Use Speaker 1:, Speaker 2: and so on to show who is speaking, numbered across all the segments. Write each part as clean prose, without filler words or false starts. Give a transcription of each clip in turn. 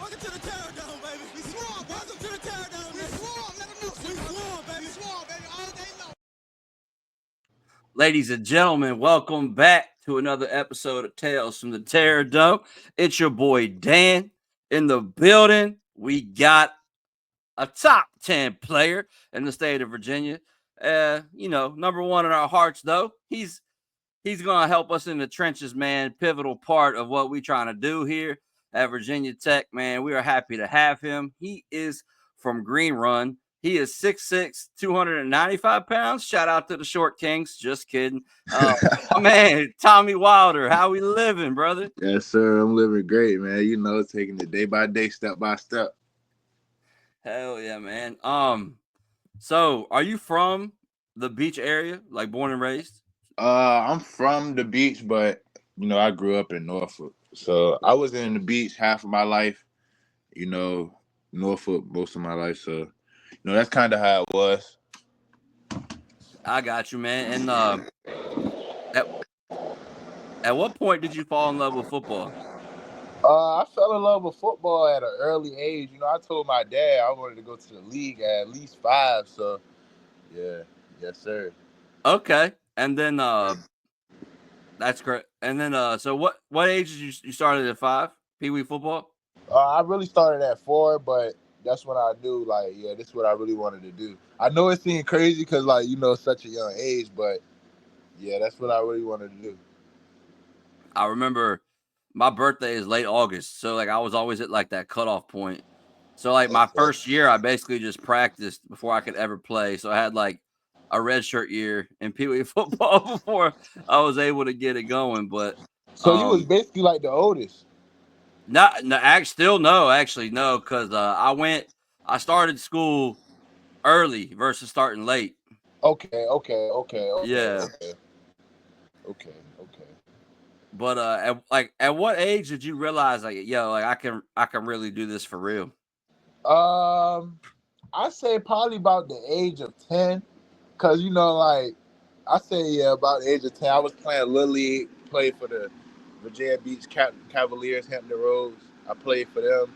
Speaker 1: Welcome to the Terror Dome, baby. We swarm. Welcome to the Terror Dome. We swarm. Let them know. We swarm, baby. We swarm, baby. All day long.
Speaker 2: Ladies and gentlemen, welcome back to another episode of Tales from the Terror Dome. It's your boy Dan in the building. We got a top 10 player in the state of Virginia. Number one in our hearts, though. He's gonna help us in the trenches, man. Pivotal part of what we trying to do here at Virginia Tech, man. We are happy to have him. He is from Green Run. He is 6'6", 295 pounds. Shout out to the Short Kings. Just kidding. My man, Tommy Wilder. How we living, brother?
Speaker 3: Yes, sir. I'm living great, man. You know, taking it day by day, step by step.
Speaker 2: Hell yeah, man. So are you from the beach area, like born and raised?
Speaker 3: I'm from the beach, but you know, I grew up in Norfolk. So I was in the beach half of my life, you know, Norfolk most of my life. So, you know, that's kind of how it was.
Speaker 2: I got you, man. And at what point did you fall in love with football?
Speaker 3: I fell in love with football at an early age. You know, I told my dad I wanted to go to the league at least 5. So, yeah, yes, sir.
Speaker 2: Okay. And then that's great. And then so what age did you started at 5? Pee Wee football?
Speaker 3: I really started at 4, but that's when I knew, like, yeah, this is what I really wanted to do. I know it seemed crazy because, like, you know, such a young age, but yeah, that's what I really wanted to do.
Speaker 2: I remember my birthday is late August, so like I was always at like that cutoff point. So like my first year, I basically just practiced before I could ever play. So I had like a redshirt year in Pee Wee football before I was able to get it going. But
Speaker 3: So you was basically like the oldest.
Speaker 2: Still no, actually no, because I started school early versus starting late.
Speaker 3: Okay.
Speaker 2: Yeah. But at what age did you realize like like I can really do this for real?
Speaker 3: I say probably about the age of 10, cause you know, like I say, yeah, about the age of 10, I was playing Little League, played for the Virginia Beach Cavaliers, Hampton Roads. I played for them.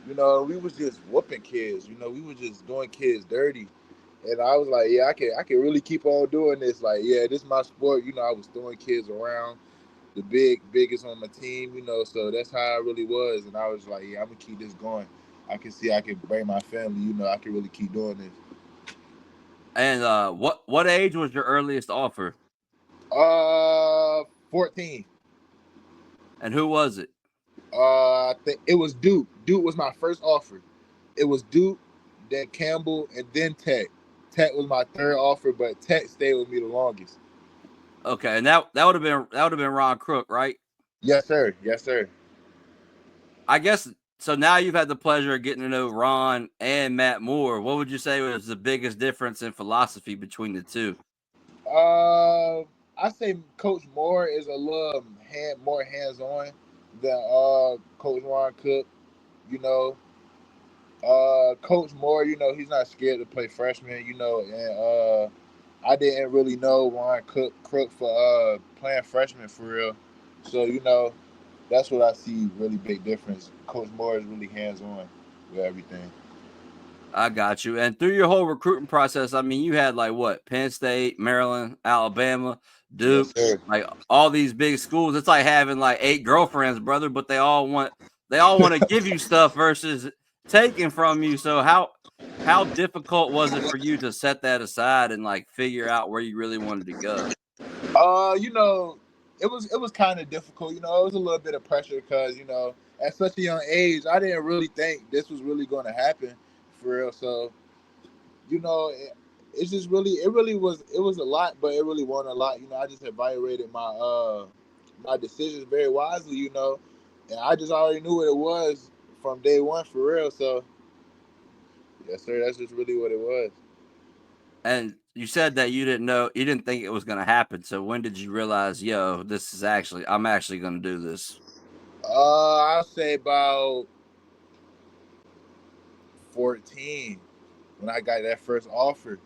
Speaker 3: You know, we was just whooping kids. You know, we was just doing kids dirty. And I was like, yeah, I can really keep on doing this. Like, yeah, this is my sport. You know, I was throwing kids around, the biggest on my team, you know, so that's how I really was. And I was like, yeah, I'm gonna keep this going. I can see I can bring my family, you know, I can really keep doing this.
Speaker 2: And what age was your earliest offer?
Speaker 3: 14.
Speaker 2: And who was it?
Speaker 3: I think it was Duke. Duke was my first offer. It was Duke, then Campbell, and then Tech. Tech was my third offer, but Tech stayed with me the longest.
Speaker 2: Okay, and that would have been Ron Crook, right?
Speaker 3: Yes, sir. Yes, sir.
Speaker 2: I guess so. Now you've had the pleasure of getting to know Ron and Matt Moore. What would you say was the biggest difference in philosophy between the two?
Speaker 3: I say Coach Moore is a little more hands on than Coach Ron Cook. You know, Coach Moore, you know, he's not scared to play freshmen. You know, and I didn't really know Ron Crook for playing freshmen for real. So you know, that's what I see really big difference. Coach Moore is really hands on with everything.
Speaker 2: I got you. And through your whole recruiting process, I mean, you had like what? Penn State, Maryland, Alabama,
Speaker 3: Yes,
Speaker 2: Duke,
Speaker 3: sir.
Speaker 2: like all these big schools. It's like having like 8 girlfriends, brother, but they all want to give you stuff versus taking from you. So how difficult was it for you to set that aside and like figure out where you really wanted to go?
Speaker 3: You know, it was kind of difficult. You know, it was a little bit of pressure because you know, at such a young age, I didn't really think this was really going to happen for real. So, you know, it's just it was a lot, but it really wasn't a lot. You know, I just evaluated my decisions very wisely. You know, and I just already knew what it was from day one for real. So, yes, sir, that's just really what it was.
Speaker 2: And you said that you didn't think it was going to happen. So when did you realize, I'm actually going to do this?
Speaker 3: I'll say about 14 when I got that first offer.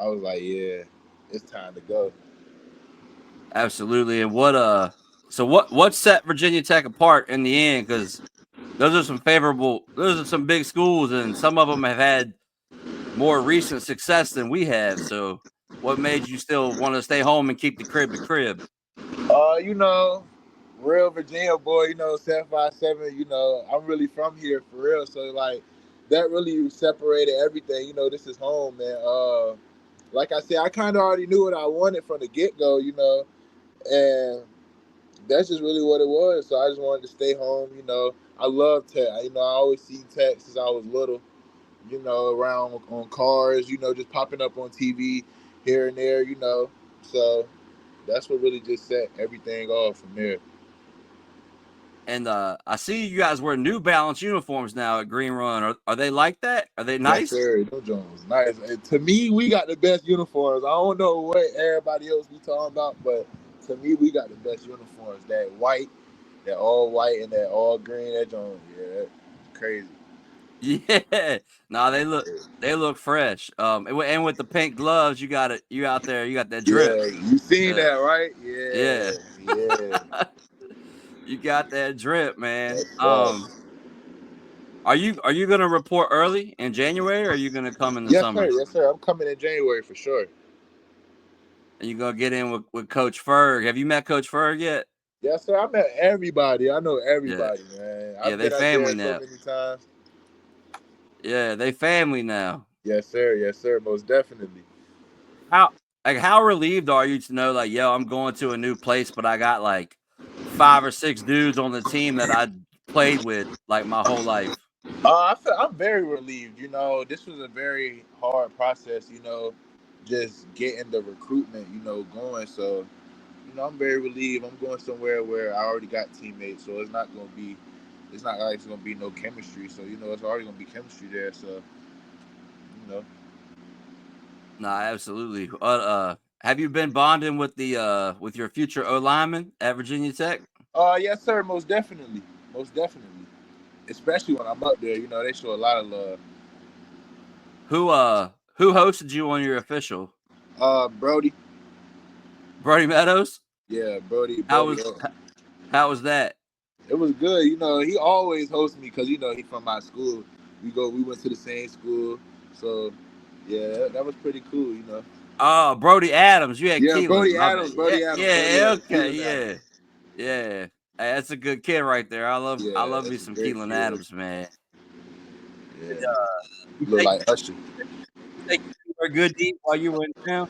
Speaker 3: I was like, yeah, it's time to go.
Speaker 2: Absolutely. And what set Virginia Tech apart in the end? Because those are some big schools, and some of them have had more recent success than we have. So, what made you still want to stay home and keep the crib to crib?
Speaker 3: You know, real Virginia boy, you know, 757, you know, I'm really from here for real. So like that really separated everything. You know, this is home, man. Like I said, I kind of already knew what I wanted from the get-go, you know, and that's just really what it was. So I just wanted to stay home, you know. I love tech. You know, I always seen tech since I was little, you know, around on cars, you know, just popping up on TV here and there, you know. So that's what really just set everything off from there.
Speaker 2: And I see you guys wear New Balance uniforms now at Green Run. Are they like that? Are they nice?
Speaker 3: Yes, sir. Those Jones nice. And to me, we got the best uniforms. I don't know what everybody else be talking about, but to me, we got the best uniforms. That white, that all white, and that all green. That Jones, yeah, that's crazy.
Speaker 2: Yeah. No, they look fresh. And with the pink gloves, you out there, you got that drip.
Speaker 3: Yeah, you seen that, right?
Speaker 2: Yeah.
Speaker 3: Yeah.
Speaker 2: You got that drip, man.
Speaker 3: That's
Speaker 2: Are you gonna report early in January, or are you gonna come in the
Speaker 3: yes,
Speaker 2: summer?
Speaker 3: sir. Yes, sir. I'm coming in January for sure.
Speaker 2: And you gonna get in with Coach Ferg? Have you met Coach Ferg yet?
Speaker 3: Yes, sir. I met everybody. I know
Speaker 2: Yeah.
Speaker 3: everybody, man.
Speaker 2: Yeah,
Speaker 3: I've
Speaker 2: they
Speaker 3: been up there
Speaker 2: family
Speaker 3: so
Speaker 2: now.
Speaker 3: many times.
Speaker 2: Yeah, they family now.
Speaker 3: Yes, sir. Yes, sir. Most definitely.
Speaker 2: How relieved are you to know, like, yo, I'm going to a new place, but I got like 5 or 6 dudes on the team that I played with like my whole life?
Speaker 3: I'm very relieved. You know, this was a very hard process. You know, just getting the recruitment, you know, going. So, you know, I'm very relieved. I'm going somewhere where I already got teammates, so it's not like it's gonna be no chemistry. So, you know, it's already gonna be chemistry there. So, you know.
Speaker 2: Nah, absolutely. Have you been bonding with with your future O lineman at Virginia Tech?
Speaker 3: Yes, sir. Most definitely. Most definitely. Especially when I'm up there, you know, they show a lot of love.
Speaker 2: Who hosted you on your official?
Speaker 3: Brody.
Speaker 2: Brody Meadows?
Speaker 3: Yeah, Brody.
Speaker 2: How
Speaker 3: Brody.
Speaker 2: how was that?
Speaker 3: It was good. You know, he always hosts me because you know he's from my school. We went to the same school, so yeah, that was pretty cool. You know.
Speaker 2: Oh, Brody Adams. You had
Speaker 3: Yeah,
Speaker 2: Keelan.
Speaker 3: Brody
Speaker 2: My bad.
Speaker 3: Adams. Brody Adams. Brody
Speaker 2: Yeah,
Speaker 3: Adams.
Speaker 2: okay,
Speaker 3: Keelan
Speaker 2: yeah.
Speaker 3: Adams.
Speaker 2: Yeah. Hey, that's a good kid right there. I
Speaker 3: Yeah,
Speaker 2: love me
Speaker 3: that's a
Speaker 2: some
Speaker 3: great
Speaker 2: Keelan
Speaker 3: kid.
Speaker 2: Adams, man.
Speaker 3: Yeah,
Speaker 2: He
Speaker 3: look like Usher.
Speaker 2: take you anywhere good to eat while you were in town?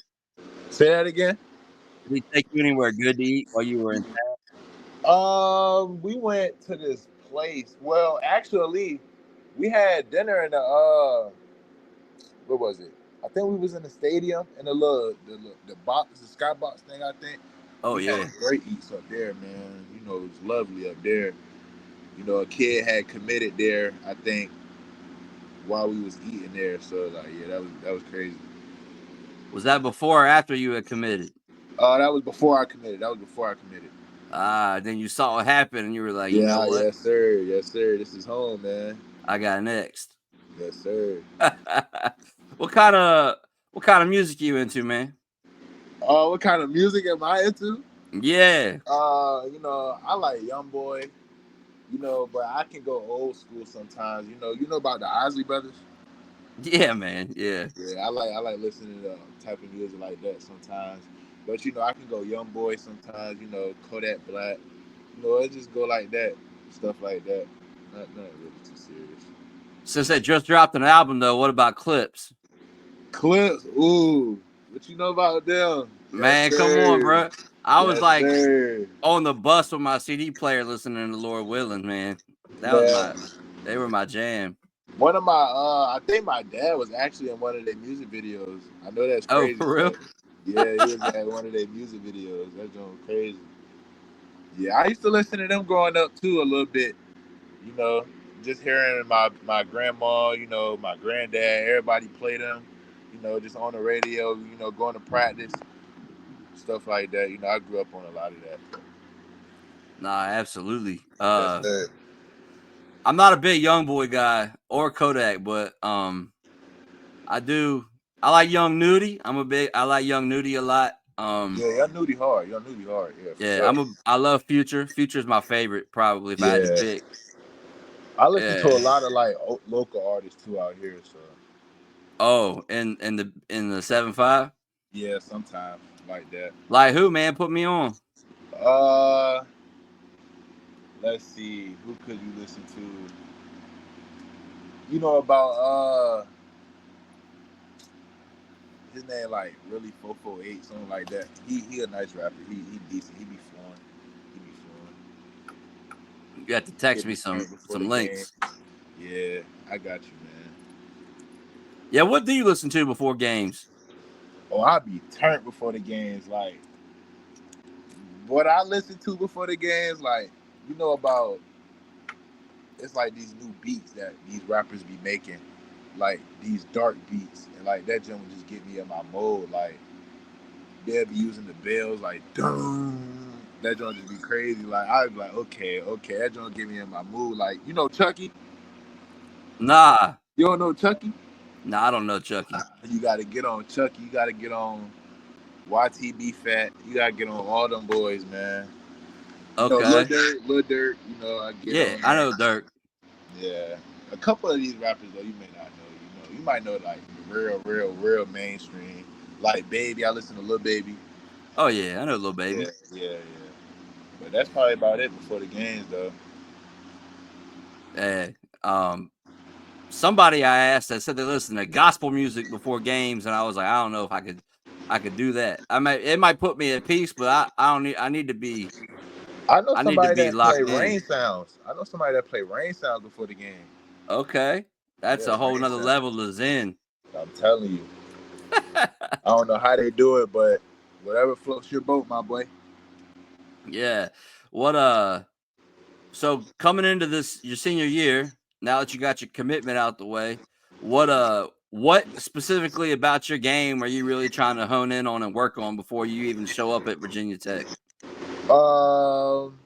Speaker 3: Say that again.
Speaker 2: Did he take you anywhere good to eat while you were in town?
Speaker 3: We went to this place. Well, actually, we had dinner in the what was it? I think we was in the stadium in the box, the skybox thing. I think
Speaker 2: Oh
Speaker 3: we
Speaker 2: yeah.
Speaker 3: had great eats up there, man. You know, it was lovely up there. You know, a kid had committed there, I think, while we was eating there. So like, yeah, that was crazy.
Speaker 2: Was that before or after you had committed?
Speaker 3: That was before I committed. That was before I committed.
Speaker 2: Then you saw it happen and you were like, you know
Speaker 3: Yeah,
Speaker 2: what?
Speaker 3: yes, sir. Yes, sir. This is home, man.
Speaker 2: I got next.
Speaker 3: Yes, sir.
Speaker 2: What kind of music you into, man?
Speaker 3: What kind of music am I into?
Speaker 2: Yeah.
Speaker 3: You know, I like YoungBoy. You know, but I can go old school sometimes. You know about the Isley Brothers.
Speaker 2: Yeah, man. Yeah.
Speaker 3: Yeah, I like listening to type of music like that sometimes. But you know, I can go YoungBoy sometimes. You know, Kodak Black. You know, it just go like that, stuff like that. Not really too serious.
Speaker 2: Since they just dropped an album though, what about Clips?
Speaker 3: Clips, ooh, what you know about them?
Speaker 2: Man,
Speaker 3: Yes,
Speaker 2: come on,
Speaker 3: sir.
Speaker 2: bro. I was
Speaker 3: Yes,
Speaker 2: like
Speaker 3: sir.
Speaker 2: on the bus with my CD player listening to Lord Willing, man.
Speaker 3: Man,
Speaker 2: They were my jam.
Speaker 3: one of my I think my dad was actually in one of their music videos. I know that's
Speaker 2: Oh,
Speaker 3: crazy.
Speaker 2: for real?
Speaker 3: Yeah, he was at one of their music videos. That's going crazy. Yeah, I used to listen to them growing up too a little bit. You know, just hearing my grandma, you know, my granddad, everybody play them. You know, just on the radio. You know, going to practice, stuff like that. You know, I grew up on a lot of that.
Speaker 2: Nah, absolutely.
Speaker 3: Yes, sir.
Speaker 2: I'm not a big YoungBoy guy or Kodak, but I like Young Nudie. I like Young Nudie a lot.
Speaker 3: Yeah, y'all Nudie hard. Y'all Nudie hard. Yeah, for
Speaker 2: Yeah,
Speaker 3: sure.
Speaker 2: I love Future. Future's my favorite, probably if I had to
Speaker 3: Yeah.
Speaker 2: pick.
Speaker 3: I listen to
Speaker 2: Yeah.
Speaker 3: a lot of like local artists too out here. So
Speaker 2: Oh, in the 7.5.
Speaker 3: yeah, sometimes like that.
Speaker 2: Like who, man? Put me on.
Speaker 3: Uh, let's see. Who could you listen to? You know about his name like really 448 something like that. He a nice rapper. He decent. He be flowing. He be flowing.
Speaker 2: You have to text
Speaker 3: Get
Speaker 2: me
Speaker 3: me
Speaker 2: some
Speaker 3: turned before the game.
Speaker 2: links.
Speaker 3: Yeah, I got you, man.
Speaker 2: Yeah, what do you listen to before games?
Speaker 3: Oh, I be turned before the games. Like what I listen to before the games, like you know about it's like these new beats that these rappers be making, like these dark beats, and like that joint would just get me in my mode. Like they'll be using the bells, like dun. That joint just be crazy. Like I'd be like, okay, that joint get me in my mood. Like you know Chucky,
Speaker 2: Nah.
Speaker 3: you don't know Chucky?
Speaker 2: Nah, I don't know Chucky.
Speaker 3: You got to get on Chucky. You got to get on YTB Fat. You got to get on all them boys, man. You know,
Speaker 2: Okay.
Speaker 3: Lil Durk, you know, I get
Speaker 2: Yeah,
Speaker 3: on
Speaker 2: I
Speaker 3: that.
Speaker 2: know Dirk.
Speaker 3: Yeah. A couple of these rappers, though, you may not know. You might know, like, real mainstream. Like, Baby, I listen to Lil Baby.
Speaker 2: Oh yeah, I know Lil Baby.
Speaker 3: Yeah. But that's probably about it before the games, though.
Speaker 2: Hey, somebody I asked that said they listen to gospel music before games, and I was like, I don't know if I could do that. It might put me at peace, but I don't need I need to be
Speaker 3: I know
Speaker 2: I need to
Speaker 3: somebody
Speaker 2: be
Speaker 3: that play
Speaker 2: locked in.
Speaker 3: rain sounds. Rain sounds before the game.
Speaker 2: Okay. That's
Speaker 3: Yeah,
Speaker 2: a whole
Speaker 3: rain
Speaker 2: nother
Speaker 3: sounds.
Speaker 2: level to Zen.
Speaker 3: I'm telling you. I don't know how they do it, but whatever floats your boat, my boy.
Speaker 2: Yeah. What so coming into this your senior year, now that you got your commitment out the way, what specifically about your game are you really trying to hone in on and work on before you even show up at Virginia Tech?
Speaker 3: Um,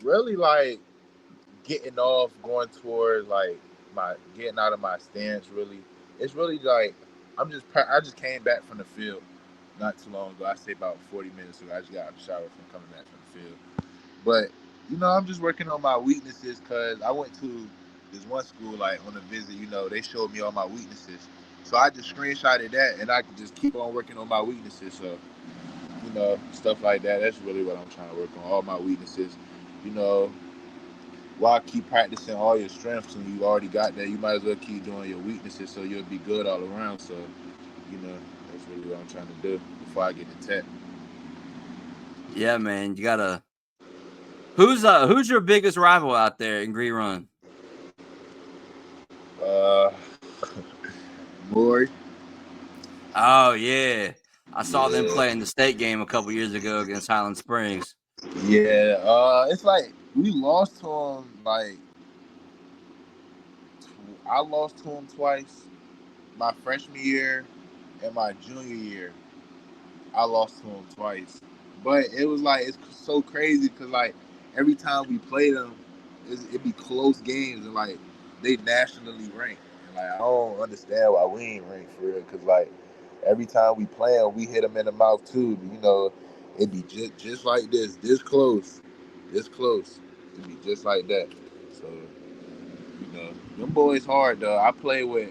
Speaker 3: really like getting off, going toward like my getting out of my stance. Really, it's really like I just came back from the field not too long ago. I say about 40 minutes ago. I just got out of the shower from coming back from the field. But you know, I'm just working on my weaknesses because I went to this one school like on a visit. You know, they showed me all my weaknesses, so I just screenshotted that and I could just keep on working on my weaknesses. So you know, stuff like that. That's really what I'm trying to work on. All my weaknesses. You know, why keep practicing all your strengths and you already got that? You might as well keep doing your weaknesses so you'll be good all around. So, you know, that's really what I'm trying to do before I get to Tech.
Speaker 2: Yeah, man. You gotta who's your biggest rival out there in Green Run?
Speaker 3: Uh, Maury.
Speaker 2: Oh yeah. I saw them
Speaker 3: Yeah.
Speaker 2: play in the state game a couple years ago against Highland Springs.
Speaker 3: Yeah. It's like we lost to him. Like I lost to him twice. My freshman year and my junior year, I lost to him twice. But it was like it's so crazy because like every time we play them, it'd be close games and like they nationally ranked. And like I don't understand why we ain't ranked for real because like every time we play them, we hit them in the mouth too. You know, it'd be just like this close, this close. It'd be just like that. So you know, them boys hard though. I played with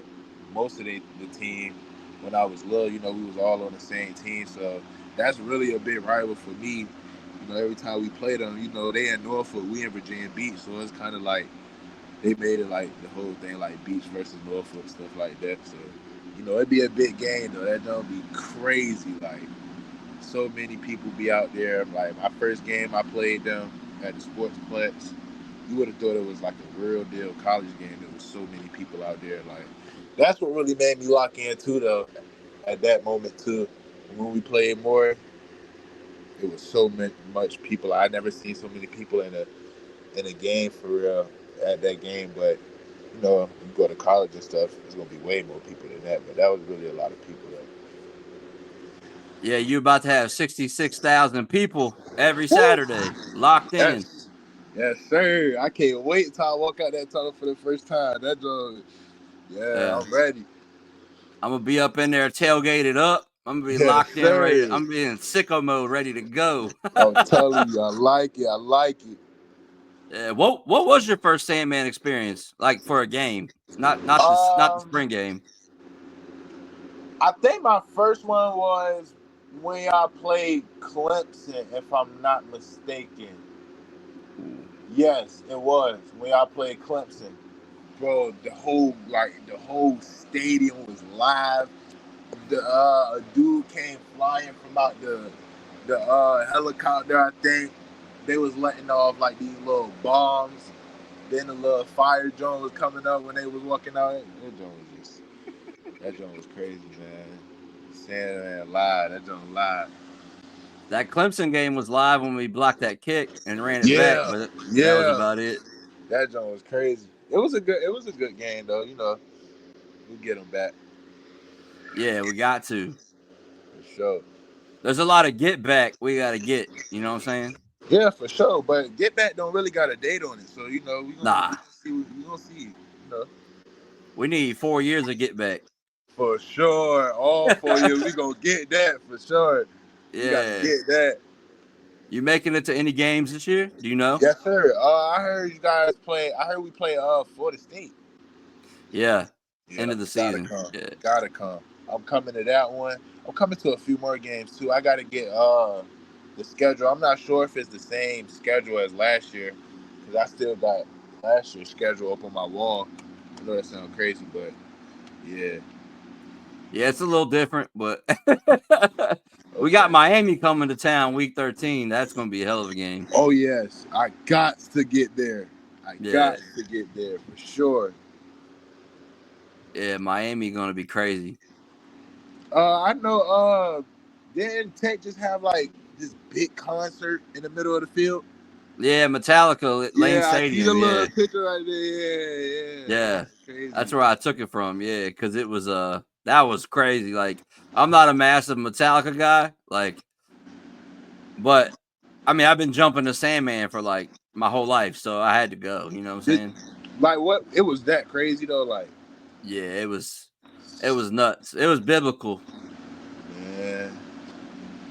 Speaker 3: most of the team when I was little. You know, we was all on the same team, so that's really a big rival for me. You know, every time we play them, you know, they in Norfolk, we in Virginia Beach, so it's kind of like they made it like the whole thing like Beach versus Norfolk, stuff like that. So, you know, it'd be a big game though. That don't be crazy. Like so many people be out there. Like my first game, I played them at the Sportsplex. You would have thought it was like a real deal college game. There was so many people out there. Like that's what really made me lock in too, though. At that moment too, when we played more, it was so much people. I never seen so many people in a game for real at that game. But you know, you go to college and stuff, there's gonna be way more people than that. But that was really a lot of people.
Speaker 2: Yeah, you about to have 66,000 people every Saturday locked in.
Speaker 3: Yes, yes, sir. I can't wait till I walk out that tunnel for the first time. That joint, yeah,
Speaker 2: Yeah.
Speaker 3: I'm ready.
Speaker 2: I'm gonna be up in there tailgated up. I'm gonna be
Speaker 3: Yes,
Speaker 2: locked in, ready.
Speaker 3: sir.
Speaker 2: I'm being sicko mode, ready to go.
Speaker 3: I'm telling you, I like it. I like it.
Speaker 2: What was your first Sandman experience like for a game? Not the spring game.
Speaker 3: I think my first one was when y'all played Clemson, if I'm not mistaken. Yes, it was when y'all played Clemson. Bro, the whole stadium was live. A dude came flying from out the helicopter. I think they was letting off like these little bombs. Then the little fire drone was coming up when they was walking out. That drone was crazy, man. Sandman live. That drone live.
Speaker 2: That Clemson game was live when we blocked that kick and ran it back, but
Speaker 3: Yeah.
Speaker 2: that was about it.
Speaker 3: That drone was crazy. It was a good game though. You know, we'll get them back
Speaker 2: Yeah, we got to.
Speaker 3: for sure.
Speaker 2: There's a lot of get back we got to get. You know what I'm saying?
Speaker 3: Yeah, for sure. But get back don't really got a date on it, so you know we gonna see. You know,
Speaker 2: we need 4 years of get back.
Speaker 3: For sure, all 4 years we gonna get that for sure.
Speaker 2: Yeah,
Speaker 3: we gotta get that.
Speaker 2: You making it to any games this year? Do you know?
Speaker 3: Yes, sir. I heard you guys play. I heard we play Florida State.
Speaker 2: Yeah. End of the season.
Speaker 3: Gotta come. I'm coming to that one. I'm coming to a few more games too. I gotta get the schedule. I'm not sure if it's the same schedule as last year because I still got last year's schedule up on my wall. I know that sounds crazy, but yeah.
Speaker 2: Yeah, it's a little different, but we got Miami coming to town week 13. That's going to be a hell of a game.
Speaker 3: Oh, yes. I got to get there. Got to get there for sure.
Speaker 2: Yeah, Miami going to be crazy.
Speaker 3: I know didn't Tech just have like this big concert in the middle of the field?
Speaker 2: Yeah, Metallica, Lane Stadium.
Speaker 3: I see the little picture right there.
Speaker 2: Yeah. That's where I took it from. Yeah, because it was that was crazy. Like, I'm not a massive Metallica guy, like, but I mean, I've been jumping to Sandman for like my whole life, so I had to go. You know what I'm saying?
Speaker 3: Like, what? It was that crazy though. Like,
Speaker 2: yeah, it was nuts. It was biblical.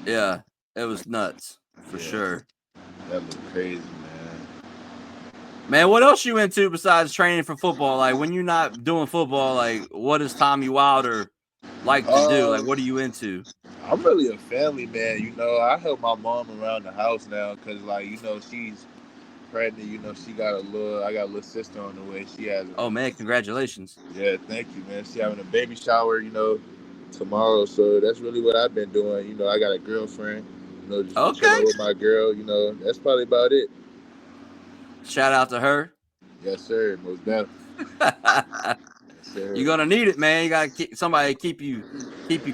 Speaker 2: Yeah, it was nuts for sure.
Speaker 3: That was crazy,
Speaker 2: man. What else you into besides training for football? Like, when you're not doing football, like, what does Tommy Wilder like to do? Like, what are you into?
Speaker 3: I'm really a family man. You know, I help my mom around the house now because, like, you know, she's pregnant. You know, I got a little sister on the way. She has.
Speaker 2: Oh man, congratulations!
Speaker 3: Yeah, thank you, man. She having a baby shower, you know, tomorrow. So that's really what I've been doing. You know, I got a girlfriend. You know, just chilling with my girl. You know, that's probably about it.
Speaker 2: Shout out to her.
Speaker 3: Yes, sir. Most definitely.
Speaker 2: You're gonna need it, man. You gotta somebody keep you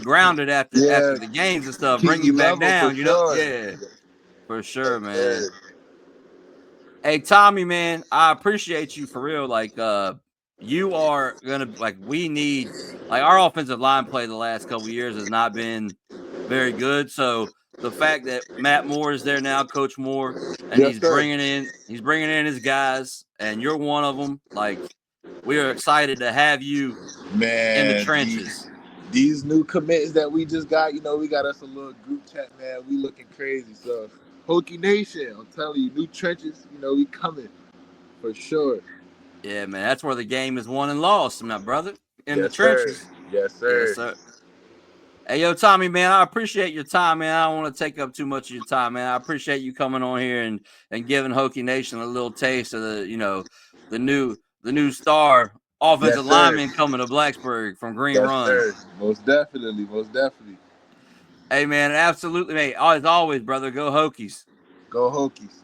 Speaker 2: grounded after the games and stuff. Bring you back down, you know. Yeah, for sure, man. Hey, Tommy, man, I appreciate you for real. Like, you are gonna we need our offensive line play the last couple of years has not been very good. So the fact that Matt Moore is there now, Coach Moore, and he's bringing in his guys, and you're one of them. Like, we are excited to have you, man, in the trenches.
Speaker 3: These new commits that we just got, you know, we got us a little group chat, man. We looking crazy. So, Hokie Nation, I'm telling you, new trenches, you know, we coming for sure.
Speaker 2: Yeah, man, that's where the game is won and lost, my brother. In the trenches.
Speaker 3: Yes, sir.
Speaker 2: Yes, sir. Hey, yo, Tommy, man, I appreciate your time, man. I don't want to take up too much of your time, man. I appreciate you coming on here and giving Hokie Nation a little taste of the new star offensive lineman coming to Blacksburg from Green Run.
Speaker 3: Sir. Most definitely.
Speaker 2: Hey, man, absolutely, mate. As always, brother, go Hokies.
Speaker 3: Go Hokies.